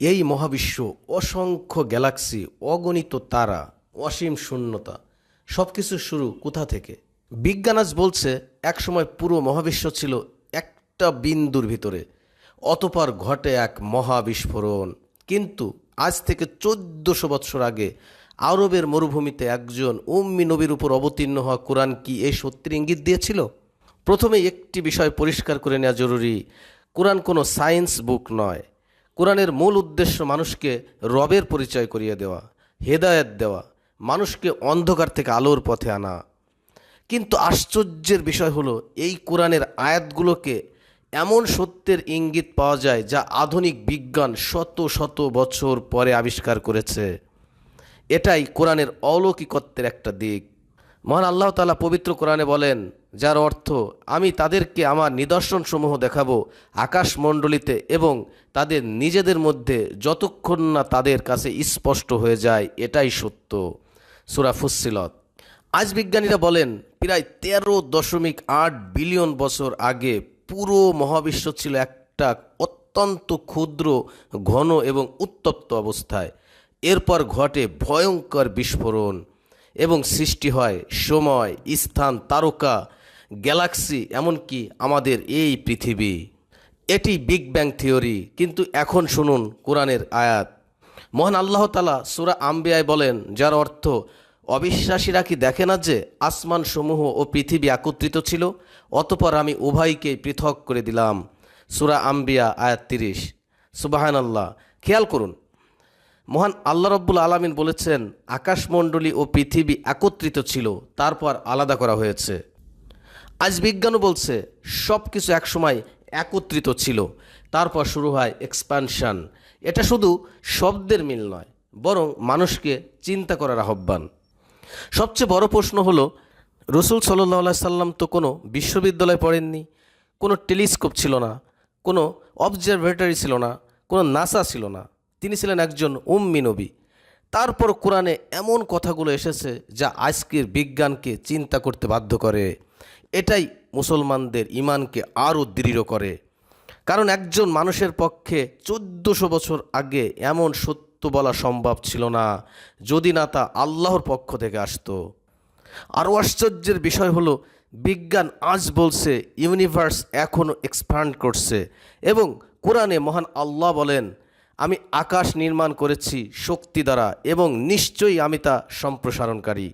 এই মহাবিশ্ব, অসংখ্য গ্যালাক্সি, অগণিত তারা, অসীম শূন্যতা, সব কিছুর শুরু কোথা থেকে? বিজ্ঞান আজ বলছে একসময় পুরো মহাবিশ্ব ছিল একটা বিন্দুর ভিতরে, অতঃপর ঘটে এক মহাবিস্ফোরণ। কিন্তু আজ থেকে 1400 বৎসর আগে আরবের মরুভূমিতে একজন উম্মি নবীর উপর অবতীর্ণ হওয়া কোরআন কি এই সত্যের ইঙ্গিত দিয়েছিল? প্রথমে একটি বিষয় পরিষ্কার করে নেওয়া জরুরি, কোরআন কোনো সায়েন্স বুক নয়। কোরআনের মূল উদ্দেশ্য মানুষকে রবের পরিচয় করিয়ে দেওয়া, হেদায়েত দেওয়া, মানুষকে অন্ধকার থেকে আলোর পথে আনা। কিন্তু আশ্চর্যের বিষয় হলো, এই কোরআনের আয়াতগুলোকে এমন সত্যের ইঙ্গিত পাওয়া যায় যা আধুনিক বিজ্ঞান শত শত বছর পরে আবিষ্কার করেছে। এটাই কোরআনের অলৌকিকত্বের একটা দিক। মহান আল্লাহ তাআলা পবিত্র কোরআনে বলেন, যার অর্থ, আমি তাদেরকে আমার নিদর্শনসমূহ দেখাবো আকাশমণ্ডলীতে এবং তাদের নিজেদের মধ্যে, যতক্ষণ না তাদের কাছে স্পষ্ট হয়ে যায় এটাই সত্য। সূরা ফুসসিলত। আজ বিজ্ঞানীরা বলেন প্রায় 13.8 বিলিয়ন বছর আগে পুরো মহাবিশ্ব ছিল একটা অত্যন্ত ক্ষুদ্র, ঘন এবং উত্তপ্ত অবস্থায়। এরপর ঘটে ভয়ঙ্কর বিস্ফোরণ এবং সৃষ্টি হয় সময়, স্থান, তারকা, গ্যালাক্সি, এমনকি আমাদের এই পৃথিবী। এটি বিগ ব্যাং থিওরি। কিন্তু এখন শুনুন কোরআনের আয়াত। মহান আল্লাহ তাআলা সূরা আম্বিয়ায় বলেন, যার অর্থ, অবিশ্বাসীরা কি দেখে না যে আসমানসমূহ ও পৃথিবী একত্রিত ছিল, অতঃপর আমি উভয়কে পৃথক করে দিলাম। সূরা আম্বিয়া আয়াত 30। সুবহানাল্লাহ। খেয়াল করুন, মহান আল্লাহ রব্বুল আলামিন বলেছেন আকাশমণ্ডলী ও পৃথিবী একত্রিত ছিল, তারপর আলাদা করা হয়েছে। আজ বিজ্ঞানও বলছে সব কিছু একসময় একত্রিত ছিল, তারপর শুরু হয় এক্সপ্যানশন। এটা শুধু শব্দের মিল নয়, বরং মানুষকে চিন্তা করার আহ্বান। সবচেয়ে বড় প্রশ্ন হলো, রসুল সাল্লাল্লাহু আলাইহি সাল্লাম তো কোনো বিশ্ববিদ্যালয়ে পড়েননি, কোনো টেলিস্কোপ ছিল না, কোনো অবজারভেটরি ছিল না, কোনো নাসা ছিল না। তিনি ছিলেন একজন উম্মি নবী। তারপর কোরআনে এমন কথাগুলো এসেছে যা আজকের বিজ্ঞানকে চিন্তা করতে বাধ্য করে। এটাই মুসলমানদের ঈমানকে আরও দৃঢ় করে। কারণ একজন মানুষের পক্ষে 1400 বছর আগে এমন সত্য বলা সম্ভব ছিল না যদি না তা আল্লাহর পক্ষ থেকে আসতো। আরও আশ্চর্যের বিষয় হলো, বিজ্ঞান আজ বলছে ইউনিভার্স এখনও এক্সপ্যান্ড করছে এবং কোরআনে মহান আল্লাহ বলেন, আমি আকাশ নির্মাণ করেছি শক্তি দ্বারা এবং নিশ্চয়ই আমি তা সম্প্রসারণকারী।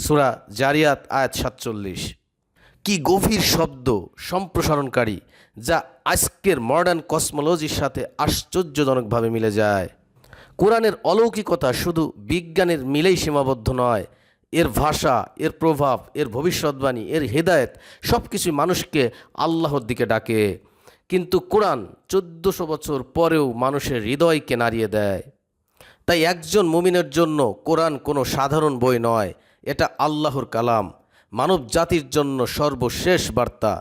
সূরা জারিয়াত আয়াত 47। কি গভীর শব্দ, সম্প্রসারণকারী, যা আজকের মডার্ন কসমোলজির সাথে আশ্চর্যজনকভাবে মিলে যায়। কোরআনের অলৌকিকতা শুধু বিজ্ঞানের মিলেই সীমাবদ্ধ নয়, এর ভাষা, এর প্রভাব, এর ভবিষ্যৎবাণী, এর হেদায়েত সব কিছুই মানুষকে আল্লাহর দিকে ডাকে। কিন্তু কোরআন 1400 বছর পরেও মানুষের হৃদয়কে নাড়িয়ে দেয়। তাই একজন মুমিনের জন্য কোরআন কোনো সাধারণ বই নয়, এটা আল্লাহর কালাম, মানব জাতির জন্য সর্বশেষ বার্তা।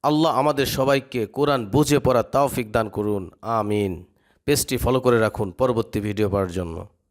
আল্লাহ আমাদের সবাইকে কোরআন বুঝে পড়ার তৌফিক দান করুন, আমিন। পেজটি ফলো করে রাখুন পরবর্তী ভিডিও পাওয়ার জন্য।